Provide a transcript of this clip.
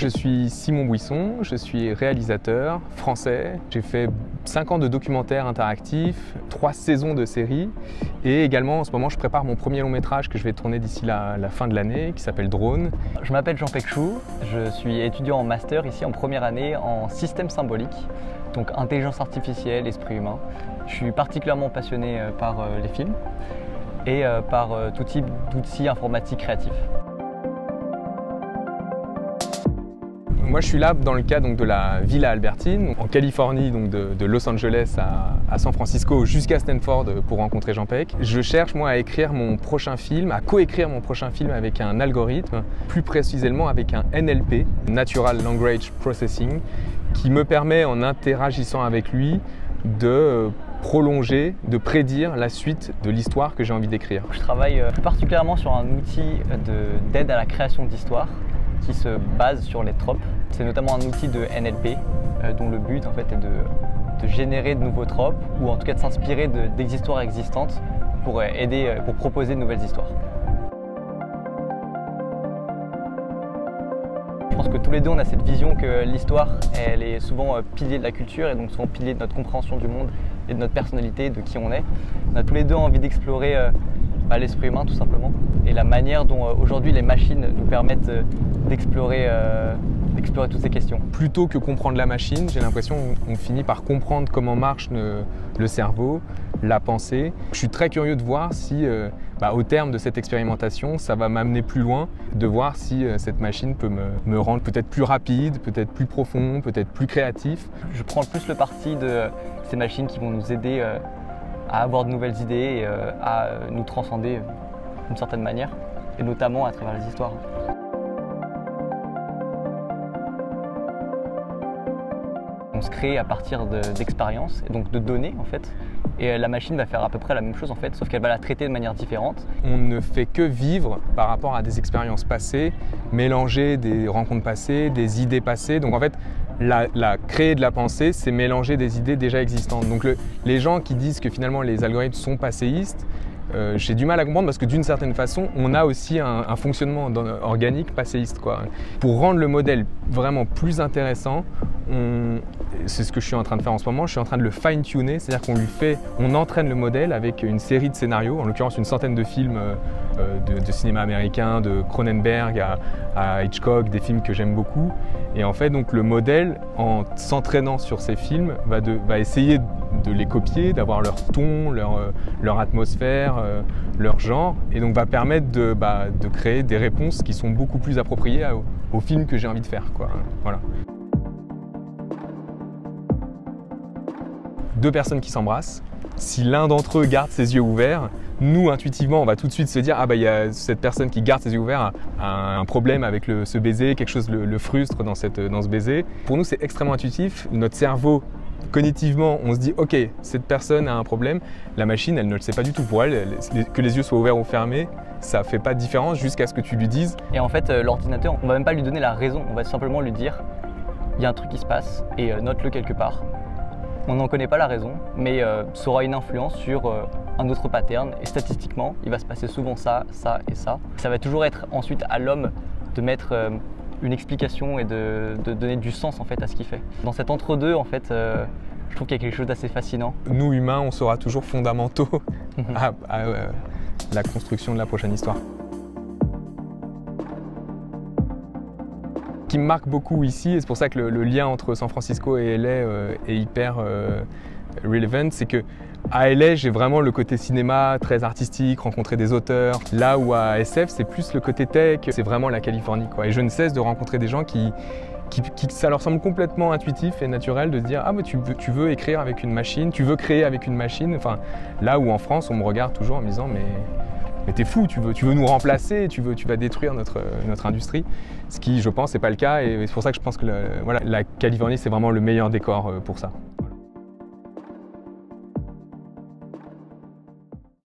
Je suis Simon Buisson, je suis réalisateur français. J'ai fait 5 ans de documentaires interactifs, 3 saisons de séries et également en ce moment je prépare mon premier long métrage que je vais tourner d'ici la fin de l'année qui s'appelle Drone. Je m'appelle Jean-Pech Chou, je suis étudiant en master ici en première année en système symbolique, donc intelligence artificielle, esprit humain. Je suis particulièrement passionné par les films et par tout type d'outils informatiques créatifs. Moi je suis là dans le cadre de la Villa Albertine, en Californie, donc de Los Angeles à San Francisco jusqu'à Stanford pour rencontrer Jean-Pech. Je cherche moi à écrire mon prochain film, à coécrire mon prochain film avec un algorithme, plus précisément avec un NLP, Natural Language Processing, qui me permet en interagissant avec lui de prolonger, de prédire la suite de l'histoire que j'ai envie d'écrire. Je travaille plus particulièrement sur un outil d'aide à la création d'histoires qui se base sur les tropes. C'est notamment un outil de NLP dont le but en fait est de générer de nouveaux tropes ou en tout cas de s'inspirer d'histoires existantes pour pour proposer de nouvelles histoires. Je pense que tous les deux on a cette vision que l'histoire elle est souvent pilier de la culture et donc souvent pilier de notre compréhension du monde et de notre personnalité, de qui on est. On a tous les deux envie d'explorer l'esprit humain tout simplement et la manière dont aujourd'hui les machines nous permettent d'explorer toutes ces questions. Plutôt que comprendre la machine, j'ai l'impression qu'on finit par comprendre comment marche le cerveau, la pensée. Je suis très curieux de voir si, au terme de cette expérimentation, ça va m'amener plus loin, de voir si cette machine peut me rendre peut-être plus rapide, peut-être plus profond, peut-être plus créatif. Je prends plus le parti de ces machines qui vont nous aider à avoir de nouvelles idées et à nous transcender d'une certaine manière, et notamment à travers les histoires. On se crée à partir d'expériences et donc de données en fait, et la machine va faire à peu près la même chose en fait, sauf qu'elle va la traiter de manière différente. On ne fait que vivre par rapport à des expériences passées, mélanger des rencontres passées, des idées passées. Donc en fait, créer de la pensée, c'est mélanger des idées déjà existantes. Donc les gens qui disent que finalement les algorithmes sont passéistes, j'ai du mal à comprendre parce que d'une certaine façon, on a aussi un fonctionnement organique passéiste, quoi. Pour rendre le modèle vraiment plus intéressant, c'est ce que je suis en train de faire en ce moment, je suis en train de le fine-tuner, c'est-à-dire on entraîne le modèle avec une série de scénarios, en l'occurrence une centaine de films de cinéma américain, de Cronenberg à Hitchcock, des films que j'aime beaucoup. Et en fait, donc, le modèle, en s'entraînant sur ces films, va essayer de les copier, d'avoir leur ton, leur atmosphère, leur genre, et donc va permettre de créer des réponses qui sont beaucoup plus appropriées au film que j'ai envie de faire, quoi. Voilà. Deux personnes qui s'embrassent, si l'un d'entre eux garde ses yeux ouverts, nous intuitivement on va tout de suite se dire il y a cette personne qui garde ses yeux ouverts a un problème avec ce baiser, quelque chose le frustre dans ce baiser. Pour nous c'est extrêmement intuitif, notre cerveau cognitivement on se dit ok cette personne a un problème, la machine elle ne le sait pas du tout, pour elle que les yeux soient ouverts ou fermés ça ne fait pas de différence jusqu'à ce que tu lui dises. Et en fait l'ordinateur on va même pas lui donner la raison, on va simplement lui dire il y a un truc qui se passe et note-le quelque part. On n'en connaît pas la raison, mais ça aura une influence sur un autre pattern et statistiquement, il va se passer souvent ça, ça et ça. Ça va toujours être ensuite à l'homme de mettre une explication et de donner du sens en fait à ce qu'il fait. Dans cet entre-deux, en fait, je trouve qu'il y a quelque chose d'assez fascinant. Nous humains, on sera toujours fondamentaux à la construction de la prochaine histoire. Ce qui me marque beaucoup ici, et c'est pour ça que le lien entre San Francisco et LA est hyper relevant, c'est que à LA, j'ai vraiment le côté cinéma très artistique, rencontrer des auteurs. Là où à SF, c'est plus le côté tech, c'est vraiment la Californie, quoi. Et je ne cesse de rencontrer des gens qui ça leur semble complètement intuitif et naturel de se dire tu veux écrire avec une machine, tu veux créer avec une machine. Enfin, là où en France, on me regarde toujours en me disant mais t'es fou, tu veux nous remplacer, tu vas détruire notre industrie. Ce qui, je pense, n'est pas le cas et c'est pour ça que je pense que la Californie, c'est vraiment le meilleur décor pour ça.